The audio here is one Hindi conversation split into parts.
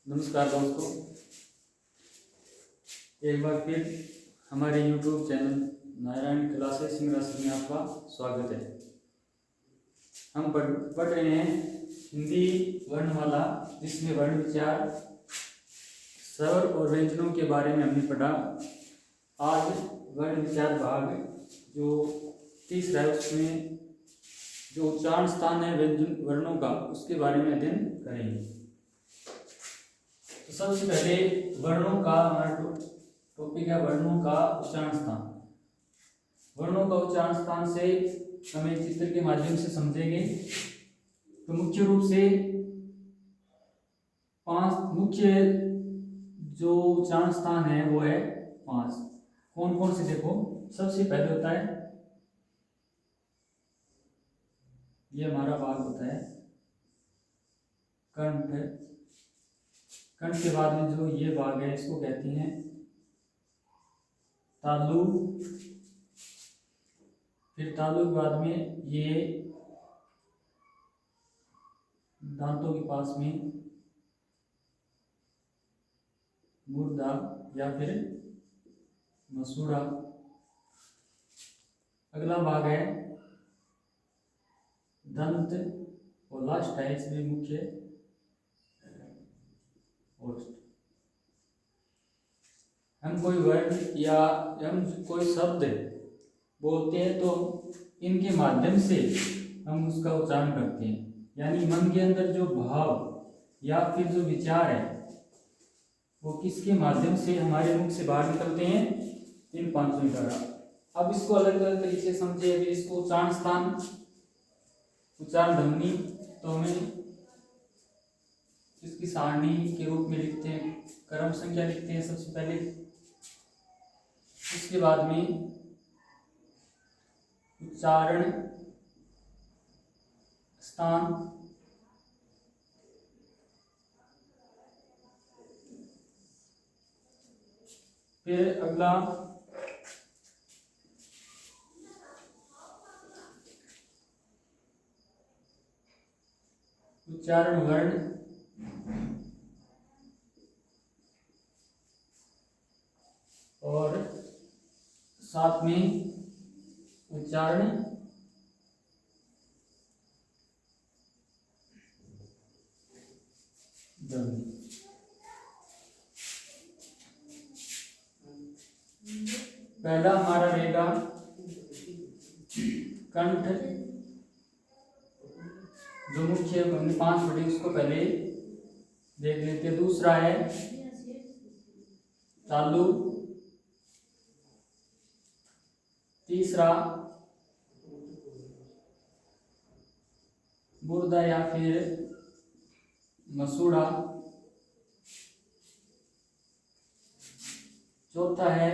नमस्कार दोस्तों, एक बार फिर हमारे YouTube channel Narayan classes English में आपका स्वागत है। हम पढ़ रहे हैं हिंदी वर्णमाला, जिसमें वर्ण विचार, स्वर और व्यंजनों के बारे में हमने पढ़ा। आज वर्ण विचार भाग जो तीसरा है, उसमें जो उच्चारण स्थान है व्यंजन वर्णों का, उसके बारे में अध्ययन करेंगे। तो सबसे पहले वर्णों का हमारा टॉपिक है वर्णों का उच्चारण स्थान। वर्णों का उच्चारण स्थान से हमें चित्र के माध्यम से समझेंगे। तो मुख्य रूप से 5 मुख्य जो उच्चारण स्थान है वो है 5। कौन कौन से देखो, सबसे पहले होता है ये हमारा भाग होता है कंठ। कंठ के बाद में जो ये भाग है इसको कहते हैं तालु। फिर तालु के बाद में ये दांतों के पास में मुर्दा या फिर मसूड़ा। अगला भाग है दंत और लास्ट है इसमें मुख्य ओष्ठ। हम कोई वर्ड या हम कोई शब्द बोलते हैं तो इनके माध्यम से हम उसका उच्चारण करते हैं, यानी मन के अंदर जो भाव या फिर जो विचार है वो किसके माध्यम से हमारे मुख से बाहर निकलते हैं, इन 5 द्वारा। अब इसको अलग अलग तरीके से समझे। अभी इसको उच्चारण स्थान, उच्चारण ध्वनि, तो हमें इसकी सारणी के रूप में लिखते हैं, क्रम संख्या लिखते हैं सबसे पहले। इसके बाद में उच्चारण स्थान, फिर अगला उच्चारण वर्ण, और साथ में उच्चारण ध्वनि। पहला हमारा रहेगा कंठ, जो मुख्य हमने 5 पढ़े उसको पहले देख लेते हैं। दूसरा है तालु, तीसरा मुर्दा या फिर मसूड़ा, चौथा है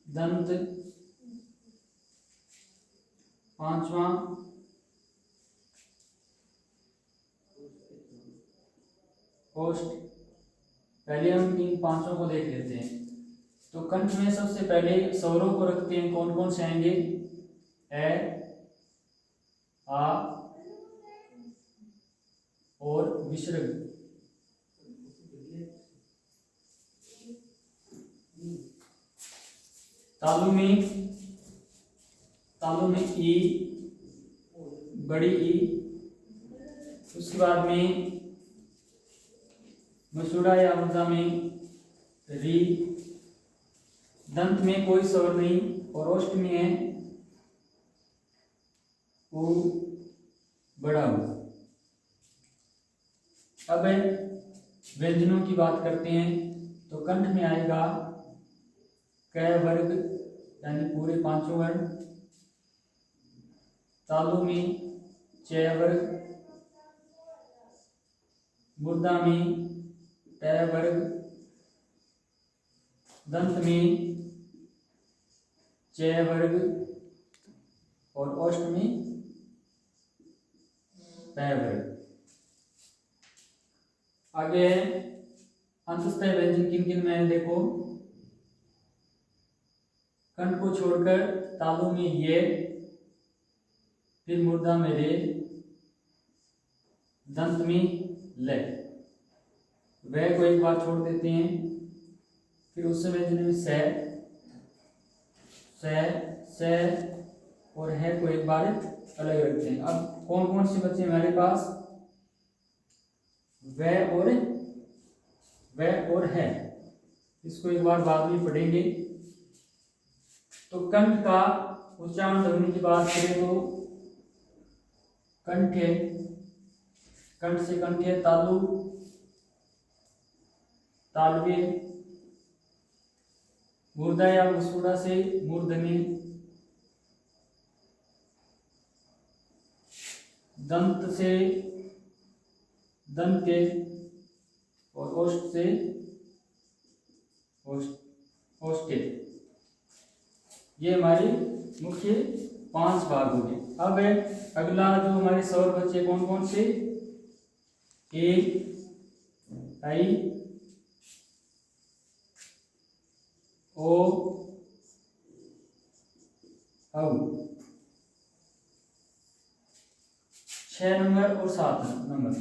दंत, पांचवा ओष्ठ। पहले हम इन 5 को देख लेते हैं। तो कंठ में सबसे पहले स्वरों को रखते हैं। कौन कौन से आएंगे? ए, आ और विसर्ग। तालु में ई, बड़ी ई। उसके बाद में मसूड़ा या मुर्दा में री। दंत में कोई स्वर नहीं, और ओष्ठ में है उ, बड़ा उ। अब व्यंजनों की बात करते हैं। तो कंठ में आएगा क वर्ग, यानी पूरे 5 वर्ण। तालु में च वर्ग, मुर्दा में ट वर्ग, दंत में च वर्ग, और ओष्ठ में प वर्ग। आगे अंतस्थ व्यंजन किन किन में है देखो। कंठ को छोड़कर तालु में ये, फिर मुर्दा में रे, दंत में ल, वह को एक बार छोड़ देते हैं, फिर उससे व्यंजन में से और है को एक बार अलग रखते हैं। अब कौन कौन से बच्चे हमारे पास, वह और है, इसको एक बार बाद में पढ़ेंगे। तो कंठ का उच्चारण ध्वनि की बात करें तो कंठे, कंठ से कंठे, तालु, तालवे, मूर्धा या मुस्कुड़ा से मूर्धन्य, दंत से दंते और ओष्ठ से ओष्ठे। ये हमारे मुख्य 5 भाग हो गए। अब अगला जो हमारे स्वर बचे कौन कौन से, ए, आई, ओ, औ। 6 नंबर और 7 नंबर।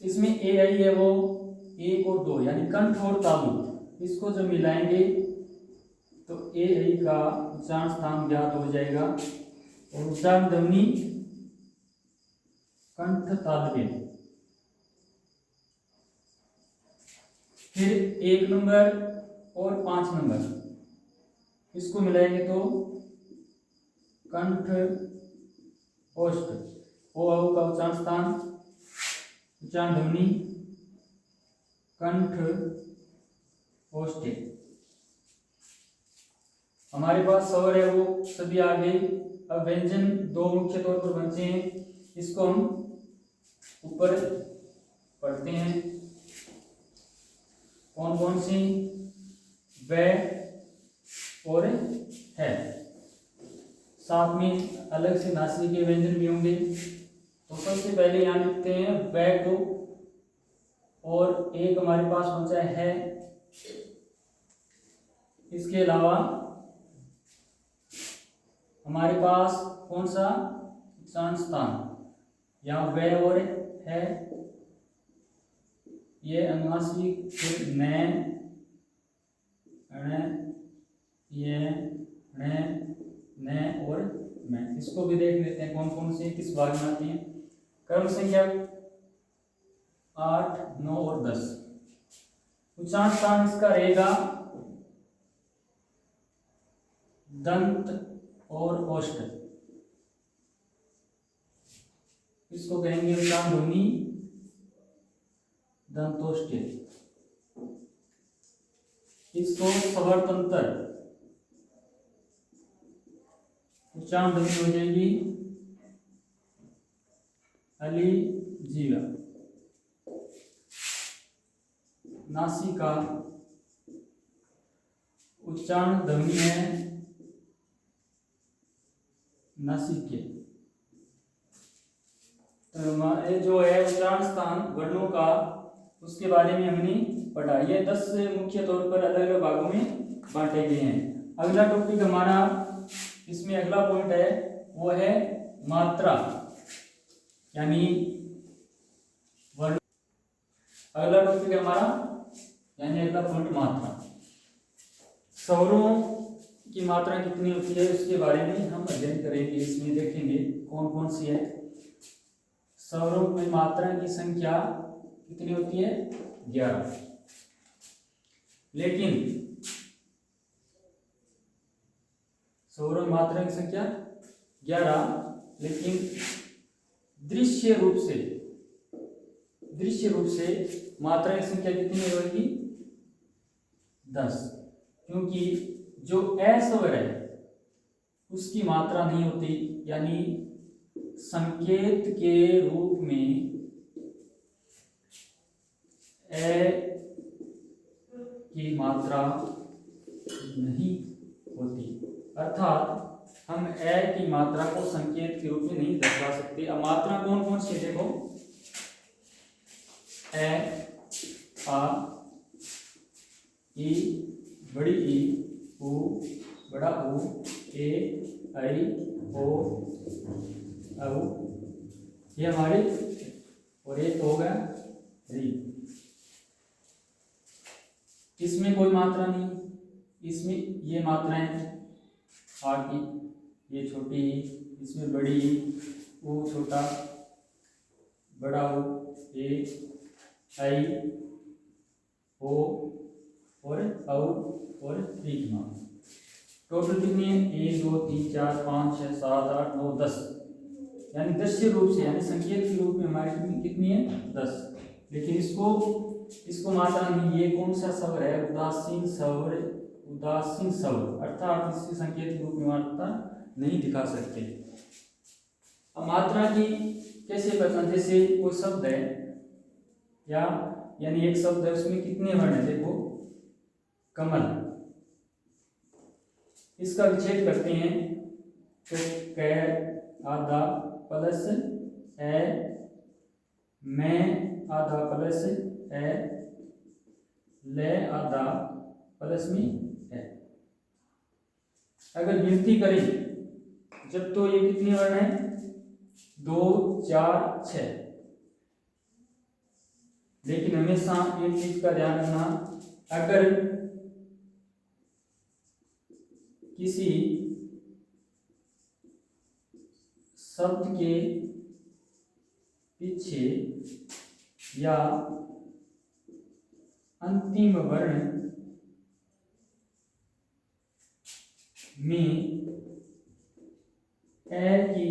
इसमें ए आई है वो 1 और 2 यानी कंठ और तालु, इसको जब मिलाएंगे तो ए आई का उच्चारण स्थान ज्ञात हो जाएगा और उच्चारण ध्वनि कंठ तालवे। फिर 1 नंबर और 5 नंबर, इसको मिलाएंगे तो कंठ ओष्ठ, ओ औ का उच्चारण स्थान उच्चारण ध्वनि कंठ ओष्ठे। हमारे पास स्वर है वो सभी आ गए। अब व्यंजन 2 मुख्य तौर पर बचे हैं, इसको हम ऊपर पढ़ते हैं। कौन कौन सी, व और है, साथ में अलग से नासिक के व्यंजन भी होंगे। तो सबसे पहले यहाँ लिखते हैं व को, और एक हमारे पास बचा है। इसके अलावा हमारे पास कौन सा उच्चारण स्थान, यहाँ व और है, ये अनुनासिक, फिर न, ये न और मैं, इसको भी देख लेते हैं कौन कौन से किस भाग में आते हैं। क्रम संख्या 8, 9 और 10। उच्चारण स्थान इसका रहेगा दंत और ओष्ठ, इसको कहेंगे उच्चारण ध्वनि दंतोष्ठ्य। इसको स्वर-तंत्र उच्चारण ध्वनि हो जाएगी अली जीवा। नासिका उच्चारण ध्वनि है नासिक्य। तो ये जो है उच्चारण स्थान वर्णों का, उसके बारे में हमने पढ़ा। ये 10 मुख्य तौर पर अलग अलग भागों में बांटे गए हैं। अगला टॉपिक हमारा, इसमें अगला पॉइंट है वो है मात्रा, यानी वर्ण। अगला टॉपिक है हमारा यानी अगला पॉइंट मात्रा। स्वरों की मात्रा कितनी होती है उसके बारे में हम अध्ययन करेंगे। इसमें देखेंगे कौन कौन सी है। स्वरों में मात्रा की संख्या कितनी होती है, 11। लेकिन स्वरों में मात्रा की संख्या 11, लेकिन दृश्य रूप से मात्रा की संख्या कितनी होगी, 10। क्योंकि जो ए स्वर है उसकी मात्रा नहीं होती, यानी संकेत के रूप में ए की मात्रा नहीं होती, अर्थात हम ए की मात्रा को संकेत के रूप में नहीं दर्शा सकते। अब मात्रा कौन कौन सी है देखो, ए, आ, ई, बड़ी ई, उ, बड़ा उ, ए, आई, ओ, औ, ये हमारे, और एक तो हो गया री। इसमें कोई मात्रा नहीं, इसमें ये मात्राएं आ की, ये छोटी, इसमें बड़ी, वो छोटा, बड़ा हो, ए, आई, ओ और औ और री की मात्रा। टोटल कितनी है? 1 2 3 4 5 6 7 8 9 10, यानी दृश्य रूप से यानी संकेत के रूप में हमारी कितनी है? 10। लेकिन इसको मात्रा नहीं, ये कौन सा स्वर है? उदासीन स्वर, उदासीन स्वर, अर्थात इसके संकेत के रूप में मात्रा नहीं दिखा सकते। अब मात्रा की कैसे पहचान? जैसे कोई शब्द है या यानी एक शब्द है, उसमें कितने वर्ण है? देखो कमल, इसका विच्छेद करते हैं तो क आधा प्लस ए, मैं आधा प्लस ए, ले आधा प्लस में है। अगर गिनती करें जब तो ये कितने वर्ण है? 2 4 6। लेकिन हमेशा एक चीज का ध्यान रखना, अगर किसी शब्द के पीछे या अंतिम वर्ण में ए की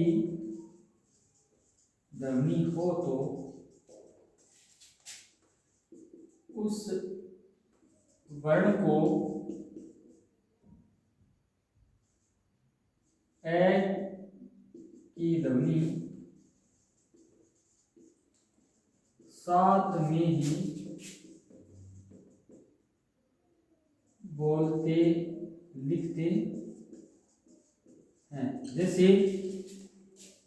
ध्वनि हो तो उस वर्ण को ए की ध्वनि साथ में ही बोलते लिखते हैं। जैसे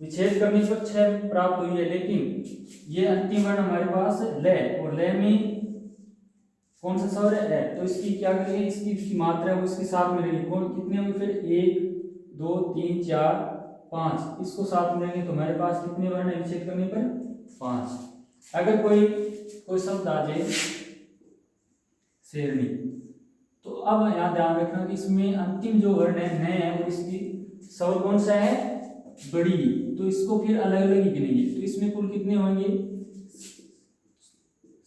विच्छेद करने पर 6 प्राप्त हुई है, लेकिन ये अंतिम वर्ण हमारे पास ले, और ले में कौन सा स्वर है? तो इसकी क्या करेंगे? इसकी मात्रा है वो इसके साथ में रहेगी। कौन कितने होंगे फिर? 1 2 3 4 5, इसको साथ में लेंगे तो हमारे पास कितने वर्ण है विच्छेद करने पर? 5। अगर कोई शब्द आ जाए शेरनी, तो अब यहाँ ध्यान रखना कि इसमें अंतिम जो वर्ण है न है, और इसकी स्वर कौन सा है? बड़ी, तो इसको फिर अलग अलग ही गिनेंगे। तो इसमें कुल कितने होंगे?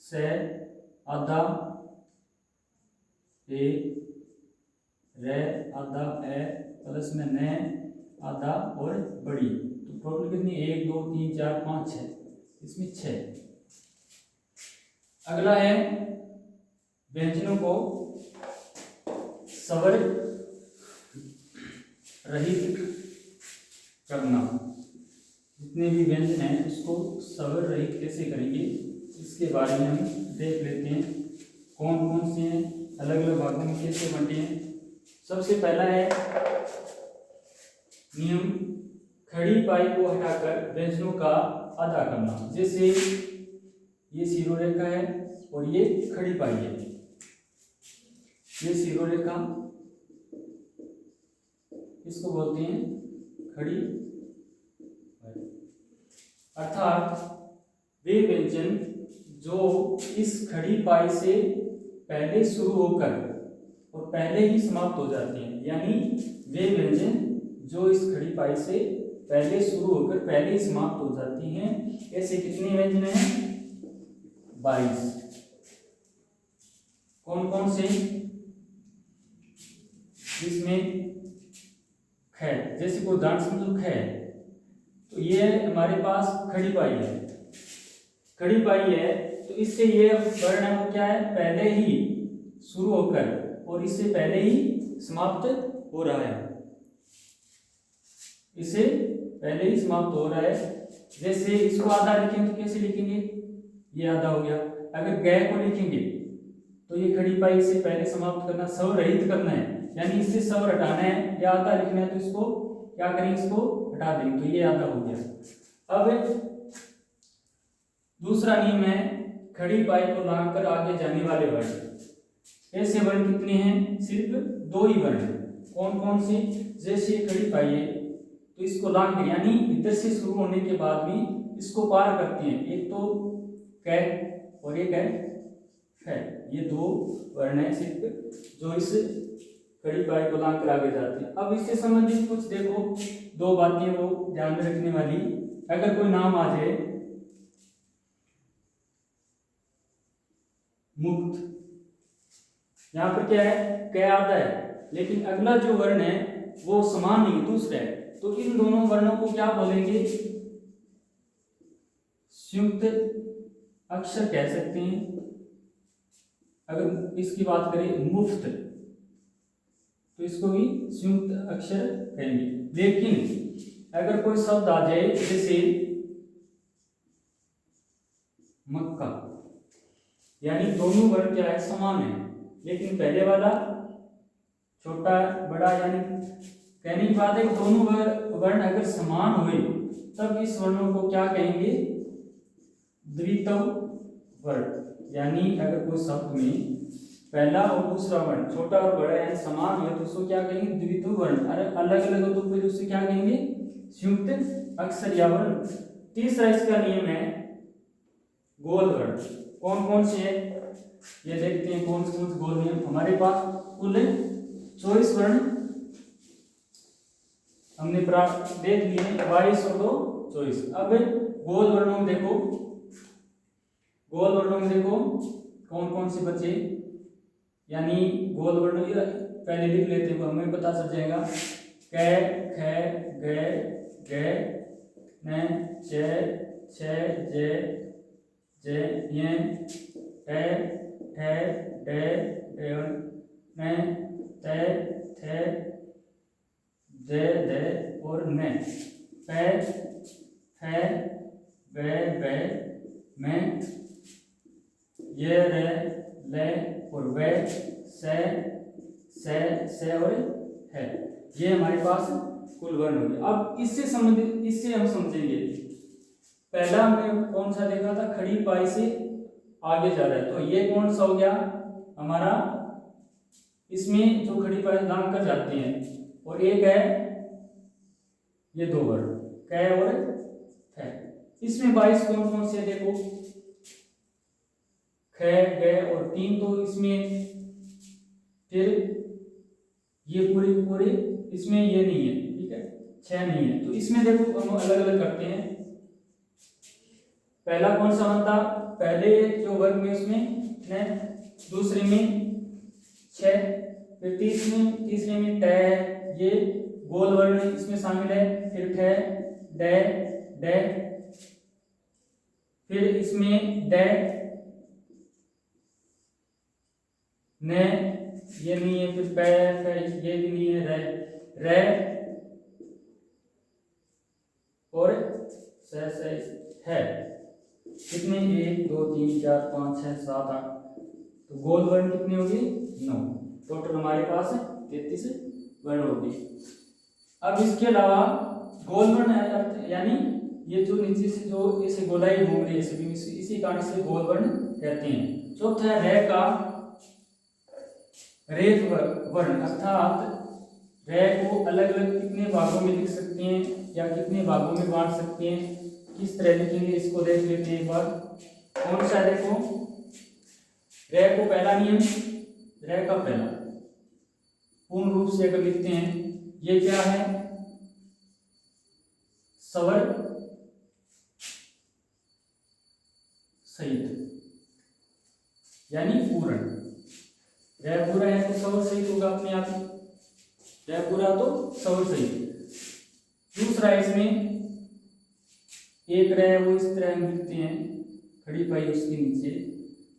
से आधा, ए, रे आधा, ए प्लस में न आधा और बड़ी, तो टोटल कितनी? 1 2 3 4 5 6, इसमें 6। अगला है व्यंजनों को स्वर रहित करना। जितने भी व्यंजन हैं उसको स्वर रहित कैसे करेंगे, इसके बारे में हम देख लेते हैं। कौन कौन से हैं, अलग अलग भागों में कैसे बंटे हैं। सबसे पहला है नियम, खड़ी पाई को हटाकर व्यंजनों का अदा करना। जैसे ये शिरोरेखा है और ये खड़ी पाई है, ये शिरोरेखा, इसको बोलते हैं खड़ी पाई। अर्थात वे व्यंजन जो इस खड़ी पाई से पहले शुरू होकर और पहले ही समाप्त हो जाते हैं, यानी वे व्यंजन जो इस खड़ी पाई से पहले शुरू होकर पहले ही समाप्त हो जाती हैं। ऐसे कितने व्यंजन हैं? 22। कौन कौन से? इसमें ख, जैसे कोई उदाहरण समझो ख, तो ये हमारे पास खड़ी पाई है, खड़ी पाई है, तो इससे ये वर्ण है वो क्या है? पहले ही शुरू होकर और इससे पहले ही समाप्त हो रहा है, इसे पहले ही समाप्त हो रहा है। जैसे इसको आधा लिखेंगे तो कैसे लिखेंगे? ये आधा हो गया। अगर गै को लिखेंगे तो ये खड़ी पाई से पहले समाप्त करना, स्वर रहित करना है, यानी इससे स्वर हटाना है या आधा लिखना है, तो इसको क्या करेंगे? इसको हटा देंगे, तो ये आधा हो गया। अब दूसरा नियम है खड़ी पाई को लांघकर आगे जाने वाले वर्ण। ऐसे वर्ण कितने हैं? सिर्फ 2 ही वर्ण हैं। कौन कौन से? जैसे खड़ी पाई है तो इसको लांघ, यानी इधर से शुरू होने के बाद भी इसको पार करती हैं, एक तो कै और एक है फै। ये दो वर्ण है सिर्फ जो इस खड़ी पाई को लांग कर आगे जाते हैं। अब इससे संबंधित कुछ देखो, दो बातें वो ध्यान में रखने वाली। अगर कोई नाम आ जाए मुक्त, यहाँ पर क्या है, कै आता है, लेकिन अगला जो वर्ण है वो समान नहीं, दूसरा है, तो इन दोनों वर्णों को क्या बोलेंगे, संयुक्त अक्षर कह सकते हैं। अगर इसकी बात करें मुफ्त, तो इसको भी संयुक्त अक्षर कहेंगे। लेकिन अगर कोई शब्द आ जाए जैसे मक्का, यानी दोनों वर्ण क्या है, समान है, लेकिन पहले वाला छोटा बड़ा, यानी कहने की बात है कि दोनों वर्ण अगर समान हुए तब इस वर्णों को क्या कहेंगे, द्वित्व वर्ण। यानी अगर कोई शब्द में पहला और दूसरा वर्ण छोटा और बड़ा यानी समान हुए तो उसको क्या कहेंगे, द्वित्व वर्ण। अरे अलग अलग हो तो फिर उससे क्या कहेंगे, संयुक्त अक्षर या वर्ण। तीसरा इसका नियम है गोल वर्ण। कौन कौन से है ये देखते हैं, कौन कौन से गोल नियम। हमारे पास कुल 24 वर्ण हमने देख लिए, 22 और 2 24। अब गोल वर्णों में देखो, गोल वर्णों में देखो कौन कौन से बचे, यानी गोल वर्ण पहले लिख लेते हैं, हमें पता चल जाएगा। कै ख ग ग न च छ ज ज य ट ठ ड न त थ ज द और न। प फ ब ब म य र ल और व से और है। ये हमारे पास कुल वर्ण हो गए। अब इससे संबंधित इससे हम समझेंगे, पहला हमने कौन सा देखा था, खड़ी पाई से आगे जा रहा है, तो ये कौन सा हो गया हमारा, इसमें जो खड़ी पाई लांग कर जाते हैं, और एक है ये दो वर्ण कै और है। इसमें 22 कौन कौन से देखो, ख ग और 3, तो इसमें फिर ये पूरे पूरे इसमें ये नहीं है, ठीक है, 6 नहीं है, तो इसमें देखो हम अलग अलग करते हैं। पहला कौन सा बनता, पहले जो वर्ग में उसमें न, दूसरे में 6, फिर तीसरे में ट, ये गोल वर्ण इसमें शामिल है, फिर ठ ड ड, फिर इसमें ड न, ये नहीं है, फिर पै ये भी नहीं है, रे और से है। कितने, 1 2 3 4 5 6 7 8, तो गोल वर्ण कितने हो गए, 9। टोटल हमारे पास 33 वर्ण हो गए। अब इसके अलावा गोल वर्ण यानी ये जो नीचे से जो ऐसे गोलाई घूम रही है इसी कारण से गोल वर्ण कहते हैं। चौथा है रे का रेफ वर्ण, अर्थात रे को अलग अलग कितने भागों में लिख सकते हैं या कितने भागों में बांट सकते हैं, किस तरह लिखेंगे इसको देख लेते हैं एक बार। कौन सा, देखो रे को पहला नियम, रे का पहला पूर्ण रूप से अगर लिखते हैं, ये क्या है, स्वर सहित, यानी पूर्ण। रे पूरा है तो स्वर सहित होगा अपने आप ही, रे पूरा तो स्वर सहित। दूसरा इसमें एक रे वो इस तरह हम लिखते हैं, खड़ी पाई उसके नीचे,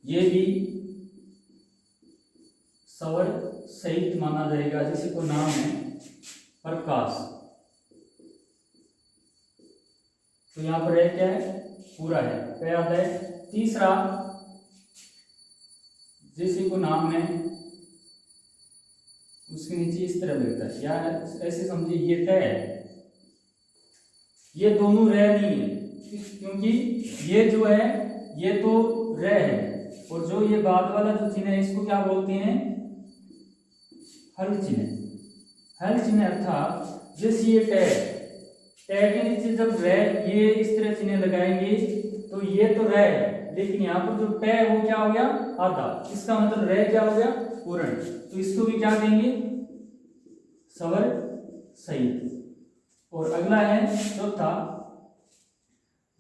ये भी स्वर सहित माना जाएगा। जैसे को नाम है प्रकाश, तो यहाँ पर रे क्या है, पूरा है, क्या आता है। तीसरा जैसे को नाम है उसके नीचे इस तरह लगता है, या ऐसे समझिए ये ट है, ये दोनों रे नहीं है, क्योंकि ये जो है ये तो रे है, और जो ये बाद वाला जो चिन्ह है इसको क्या बोलते हैं, हल चिन्ह। हल चिन्ह अर्थात जैसे ये ट, टै के नीचे जब रे ये इस तरह चिन्ह लगाएंगे तो ये तो रे है, लेकिन यहाँ पर जो टै है वो क्या हो गया आधा, इसका मतलब रे क्या हो गया पूर्ण। तो इसको भी क्या देंगे स्वर सहित। और अगला है चौथा,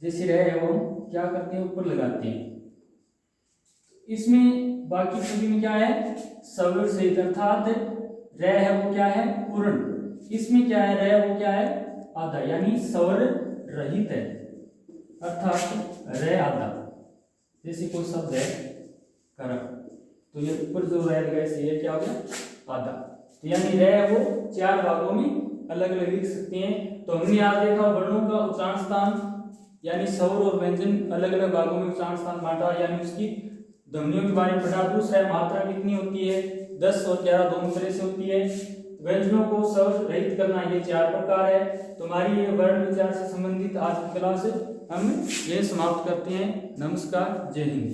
जैसे रे है वो क्या करते हैं ऊपर लगाते हैं, इसमें बाकी सभी में क्या है स्वर सहित, अर्थात रे है वो क्या है पूर्ण, इसमें क्या है रे वो क्या है आधा, यानी स्वर रहित है, अर्थात रे आधा। जैसे कोई शब्द है कर, तो ये ऊपर जो रे लगा इसे ये क्या हो गया आधा, तो यानी रे वो 4 भागों में अलग अलग लिख सकते हैं। तो हमने आज देखा वर्णों का उच्चारण स्थान, यानी स्वर और व्यंजन अलग अलग भागों में उच्चारण स्थान बांटा, यानी उसकी ध्वनियों के बारे में पढ़ा। दूसरा है मात्रा कितनी होती है, 10 और 11 दोनों तरह से होती है। व्यंजनों को स्वर रहित करना, ये 4 प्रकार है। तुम्हारी ये वर्ण विचार से संबंधित आज की क्लास हम ये समाप्त करते हैं। नमस्कार, जय हिंद।